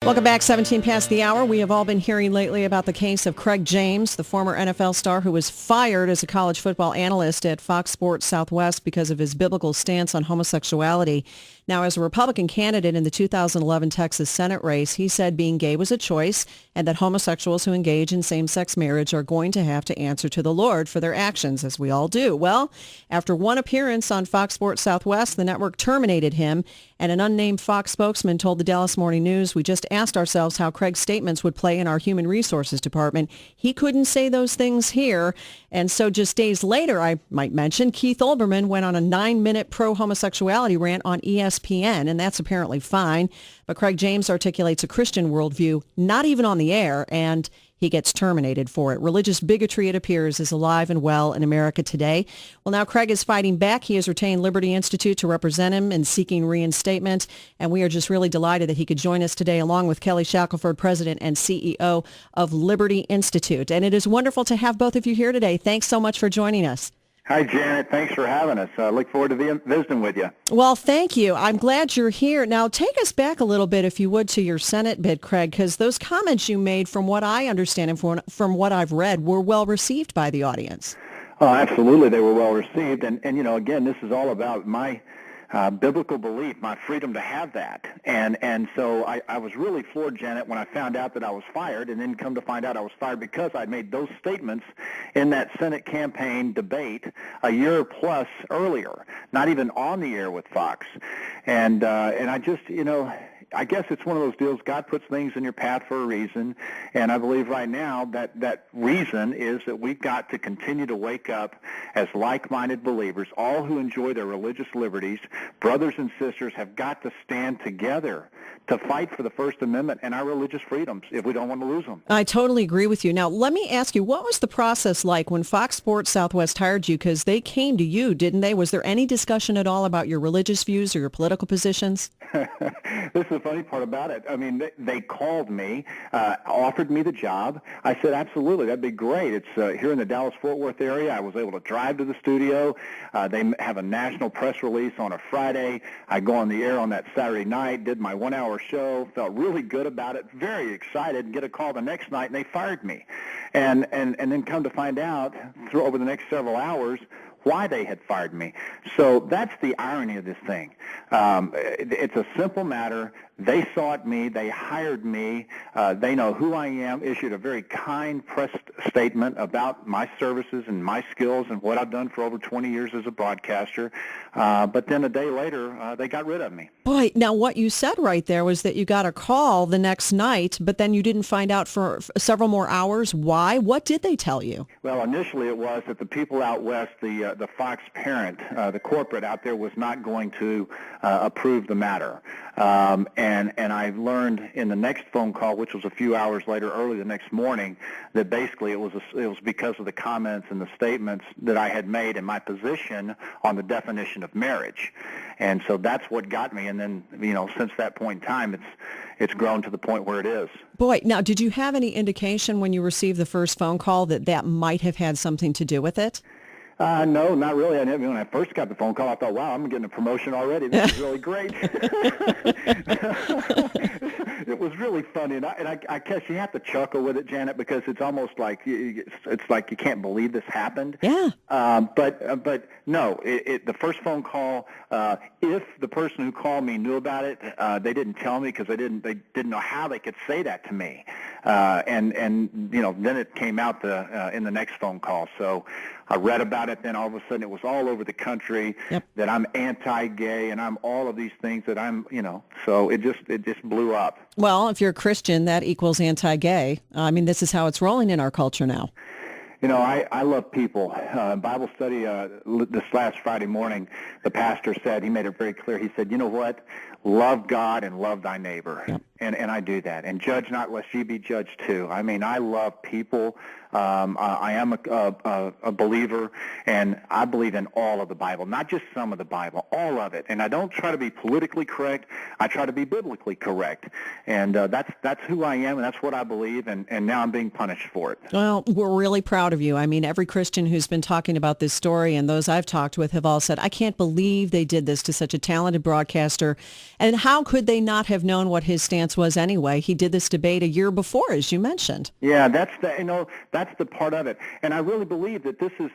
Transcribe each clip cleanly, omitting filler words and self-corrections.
Welcome back, 17 past the hour. We have all been hearing lately about the case of Craig James, the former NFL star who was fired as a college football analyst at Fox Sports Southwest because of his biblical stance on homosexuality. Now, as a Republican candidate in the 2011 Texas Senate race, he said being gay was a choice and that homosexuals who engage in same-sex marriage are going to have to answer to the Lord for their actions, as we all do. Well, after one appearance on Fox Sports Southwest, the network terminated him, and an unnamed Fox spokesman told the Dallas Morning News, "We just asked ourselves how Craig's statements would play in our human resources department. He couldn't say those things here." And so just days later, I might mention, Keith Olbermann went on a 9-minute pro-homosexuality rant on ESPN, and that's apparently fine. But Craig James articulates a Christian worldview, not even on the air, and he gets terminated for it. Religious bigotry, it appears, is alive and well in America today. Well, now Craig is fighting back. He has retained Liberty Institute to represent him in seeking reinstatement, and we are just really delighted that he could join us today, along with Kelly Shackelford, President and CEO of Liberty Institute. And it is wonderful to have both of you here today. Thanks so much for joining us. Hi, Janet. Thanks for having us. I look forward to visiting with you. Well, thank you. I'm glad you're here. Now, take us back a little bit, if you would, to your Senate bid, Craig, because those comments you made, from what I understand and from what I've read, were well received by the audience. Oh, absolutely. They were well received. And you know, again, this is all about my biblical belief, my freedom to have that. And so I was really floored, Janet, when I found out that I was fired, and then come to find out I was fired because I made those statements in that Senate campaign debate a year plus earlier, not even on the air with Fox. And I just, you know, I guess it's one of those deals. God puts things in your path for a reason, and I believe right now that reason is that we've got to continue to wake up as like-minded believers. All who enjoy their religious liberties, brothers and sisters, have got to stand together to fight for the First Amendment and our religious freedoms if we don't want to lose them. I totally agree with you. Now, let me ask you, what was the process like when Fox Sports Southwest hired you? Because they came to you, didn't they? Was there any discussion at all about your religious views or your political positions? This is the funny part about it. I mean, they called me, offered me the job. I said, absolutely, that'd be great. It's here in the Dallas-Fort Worth area. I was able to drive to the studio. They have a national press release on a Friday. I go on the air on that Saturday night, did my 1-hour show, felt really good about it, very excited, get a call the next night, and they fired me. And then come to find out, over the next several hours, why they had fired me. So that's the irony of this thing. It's a simple matter. They sought me. They hired me. They know who I am, issued a very kind press statement about my services and my skills and what I've done for over 20 years as a broadcaster. But then a day later, they got rid of me. Boy, now what you said right there was that you got a call the next night, but then you didn't find out for several more hours. Why? What did they tell you? Well, initially it was that the people out west, the Fox parent, the corporate out there, was not going to approve the matter. And I learned in the next phone call, which was a few hours later, early the next morning, that basically it was because of the comments and the statements that I had made in my position on the definition of marriage. And so that's what got me. And then, you know, since that point in time, it's grown to the point where it is. Boy, now, did you have any indication when you received the first phone call that might have had something to do with it? No, not really. When I first got the phone call, I thought, wow, I'm getting a promotion already. This is really great. It was really funny, and I guess you have to chuckle with it, Janet, because it's almost like it's like you can't believe this happened. Yeah. But no, the first phone call, if the person who called me knew about it, they didn't tell me because they didn't know how they could say that to me. And you know, then it came out in the next phone call. So I read about it. Then all of a sudden, it was all over the country. Yep. That I'm anti-gay and I'm all of these things that I'm, you know. So it just blew up. Well, if you're a Christian, that equals anti-gay. I mean, this is how it's rolling in our culture now. You know, I love people. Bible study this last Friday morning, the pastor said, he made it very clear. He said, you know what? Love God and love thy neighbor. Yep. And I do that. And judge not lest ye be judged too. I mean, I love people. I am a believer, and I believe in all of the Bible, not just some of the Bible, all of it. And I don't try to be politically correct. I try to be biblically correct. And that's who I am, and that's what I believe, and now I'm being punished for it. Well, we're really proud of you. I mean, every Christian who's been talking about this story and those I've talked with have all said, I can't believe they did this to such a talented broadcaster And how could they not have known what his stance was anyway? He did this debate a year before, as you mentioned. Yeah, that's the part of it. And I really believe that this is,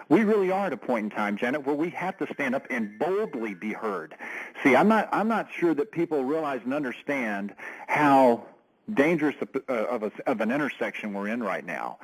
we really are at a point in time, Janet, where we have to stand up and boldly be heard. See, I'm not sure that people realize and understand how dangerous of an intersection we're in right now.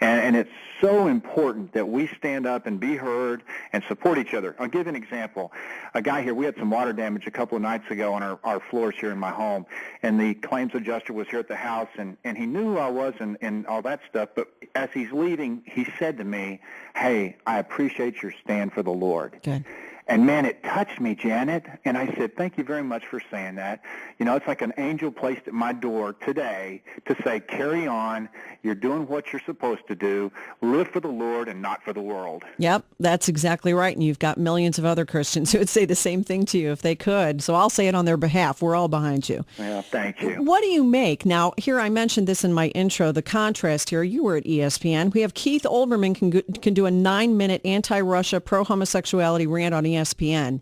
And it's so important that we stand up and be heard and support each other. I'll give you an example. A guy here, we had some water damage a couple of nights ago on our floors here in my home, and the claims adjuster was here at the house, and he knew who I was and all that stuff, but as he's leaving, he said to me, "Hey, I appreciate your stand for the Lord." Good. And, man, it touched me, Janet. And I said, thank you very much for saying that. You know, it's like an angel placed at my door today to say, carry on. You're doing what you're supposed to do. Live for the Lord and not for the world. Yep, that's exactly right. And you've got millions of other Christians who would say the same thing to you if they could. So I'll say it on their behalf. We're all behind you. Well, thank you. What do you make? Now, here I mentioned this in my intro, the contrast here. You were at ESPN. We have Keith Olbermann can do a 9-minute anti-Russia, pro-homosexuality rant on ESPN,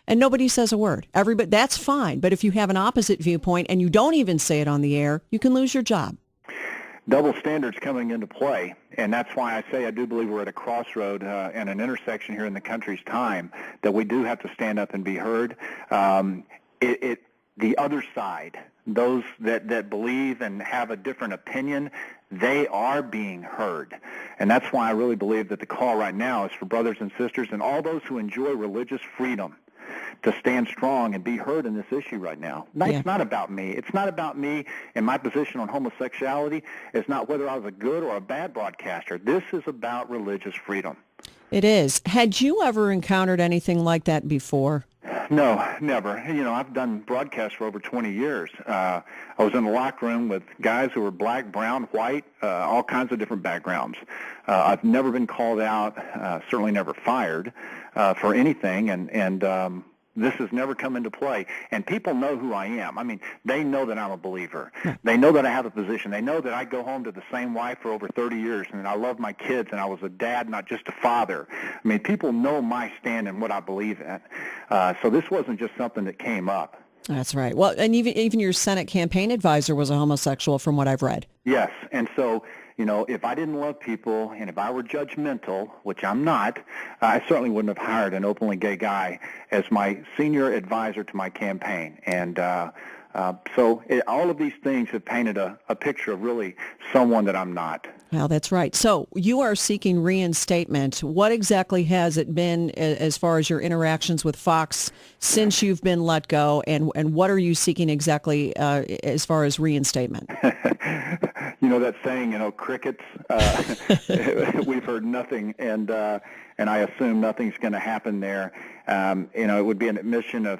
and nobody says a word. Everybody, that's fine. But if you have an opposite viewpoint and you don't even say it on the air, you can lose your job. Double standards coming into play, and that's why I say I do believe we're at a crossroad and an intersection here in the country's time that we do have to stand up and be heard. The other side, those that believe and have a different opinion, they are being heard. And that's why I really believe that the call right now is for brothers and sisters and all those who enjoy religious freedom to stand strong and be heard in this issue right now. It's not about me. It's not about me and my position on homosexuality. It's not whether I was a good or a bad broadcaster. This is about religious freedom. It is. Had you ever encountered anything like that before? No, never. You know, I've done broadcasts for over 20 years. I was in the locker room with guys who were black, brown, white, all kinds of different backgrounds. I've never been called out, certainly never fired for anything, and this has never come into play. And people know who I am. I mean, they know that I'm a believer. They know that I have a position. They know that I go home to the same wife for over 30 years, and I love my kids, and I was a dad, not just a father. I mean, people know my stand and what I believe in. So this wasn't just something that came up. That's right. Well, and even your Senate campaign advisor was a homosexual from what I've read. Yes, and so, you know, if I didn't love people and if I were judgmental, which I'm not, I certainly wouldn't have hired an openly gay guy as my senior advisor to my campaign. And all of these things have painted a picture of really someone that I'm not. Well, that's right. So you are seeking reinstatement. What exactly has it been as far as your interactions with Fox since you've been let go, and what are you seeking exactly as far as reinstatement? You know that saying, crickets. We've heard nothing, and I assume nothing's going to happen there. It would be an admission of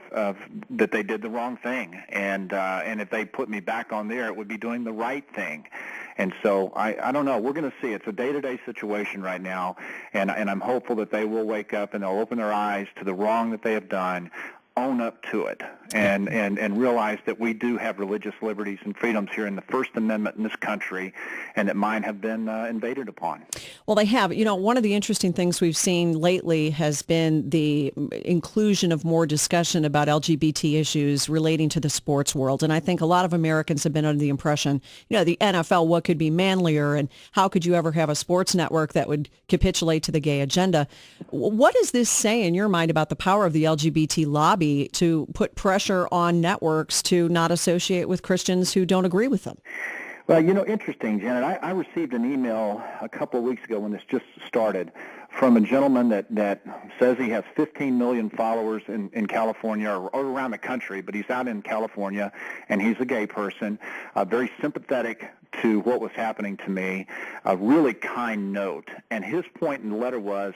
that they did the wrong thing, and if they put me back on there, it would be doing the right thing. And so I don't know. We're going to see. It's a day-to-day situation right now, and I'm hopeful that they will wake up and they'll open their eyes to the wrong that they have done, own up to it, and realize that we do have religious liberties and freedoms here in the First Amendment in this country, and that mine have been invaded upon. Well, they have. One of the interesting things we've seen lately has been the inclusion of more discussion about LGBT issues relating to the sports world. And I think a lot of Americans have been under the impression, the NFL, what could be manlier, and how could you ever have a sports network that would capitulate to the gay agenda? What does this say in your mind about the power of the LGBT lobby to put pressure on networks to not associate with Christians who don't agree with them? Well, interesting, Janet. I received an email a couple of weeks ago when this just started from a gentleman that says he has 15 million followers in California or around the country, but he's out in California, and he's a gay person, very sympathetic to what was happening to me, a really kind note. And his point in the letter was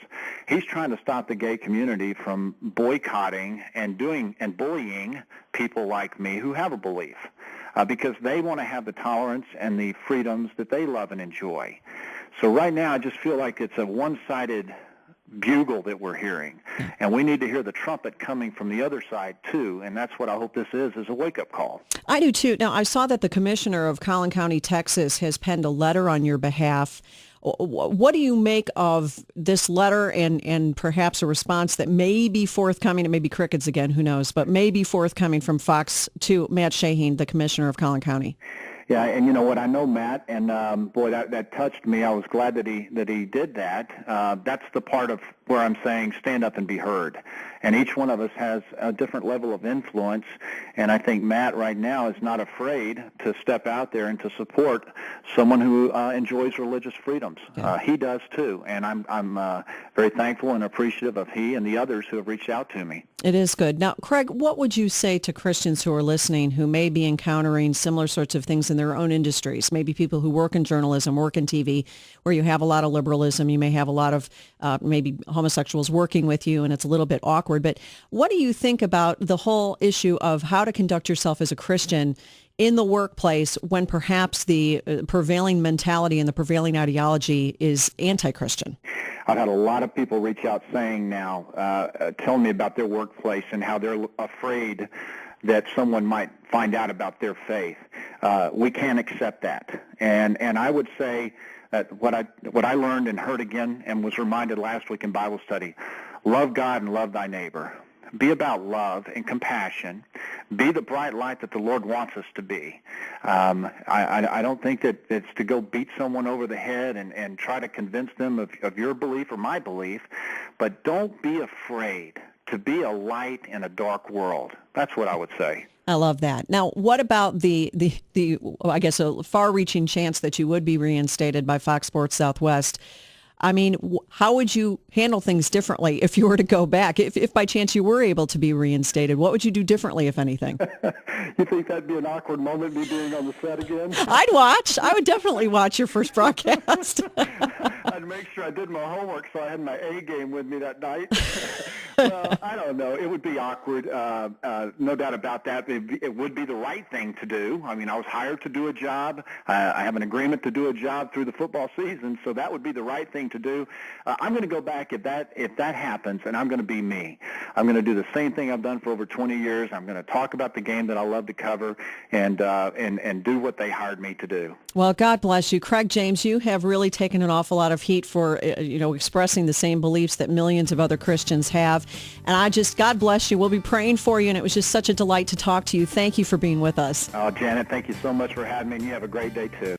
he's trying to stop the gay community from boycotting and bullying people like me who have a belief. Because they want to have the tolerance and the freedoms that they love and enjoy. So right now, I just feel like it's a one-sided bugle that we're hearing, and we need to hear the trumpet coming from the other side too, and that's what I hope this is a wake-up call. I do too. Now, I saw that the commissioner of Collin County, Texas, has penned a letter on your behalf. What do you make of this letter and perhaps a response that may be forthcoming? It may be crickets again, who knows, but may be forthcoming from Fox to Matt Shaheen, the commissioner of Collin County. Yeah, and you know what? I know Matt, and boy, that touched me. I was glad that he did that. That's the part of where I'm saying stand up and be heard. And each one of us has a different level of influence, and I think Matt right now is not afraid to step out there and to support someone who enjoys religious freedoms. Yeah. He does too, and I'm very thankful and appreciative of he and the others who have reached out to me. It is good. Now, Craig, what would you say to Christians who are listening who may be encountering similar sorts of things in their own industries? Maybe people who work in journalism, work in TV, where you have a lot of liberalism, you may have a lot of maybe homosexuals working with you, and it's a little bit awkward. But what do you think about the whole issue of how to conduct yourself as a Christian in the workplace when perhaps the prevailing mentality and the prevailing ideology is anti-Christian? I've had a lot of people reach out saying now, telling me about their workplace and how they're afraid that someone might find out about their faith. We can't accept that. And I would say that what I learned and heard again and was reminded last week in Bible study, love God and love thy neighbor. Be about love and compassion. Be the bright light that the Lord wants us to be. I don't think that it's to go beat someone over the head and try to convince them of your belief or my belief, but don't be afraid to be a light in a dark world. That's what I would say. I love that. Now, what about the I guess, a far-reaching chance that you would be reinstated by Fox Sports Southwest? I mean, how would you handle things differently if you were to go back? If by chance you were able to be reinstated, what would you do differently, if anything? You think that'd be an awkward moment, me being on the set again? I'd watch. I would definitely watch your first broadcast. I'd make sure I did my homework so I had my A game with me that night. Well, I don't know. It would be awkward, no doubt about that. It would be the right thing to do. I mean, I was hired to do a job. I have an agreement to do a job through the football season, so that would be the right thing to do. I'm going to go back if that happens, and I'm going to be me. I'm going to do the same thing I've done for over 20 years. I'm going to talk about the game that I love to cover and do what they hired me to do. Well, God bless you. Craig James, you have really taken an awful lot of heat for expressing the same beliefs that millions of other Christians have. And God bless you. We'll be praying for you, and it was just such a delight to talk to you. Thank you for being with us. Oh, Janet, thank you so much for having me, and you have a great day, too.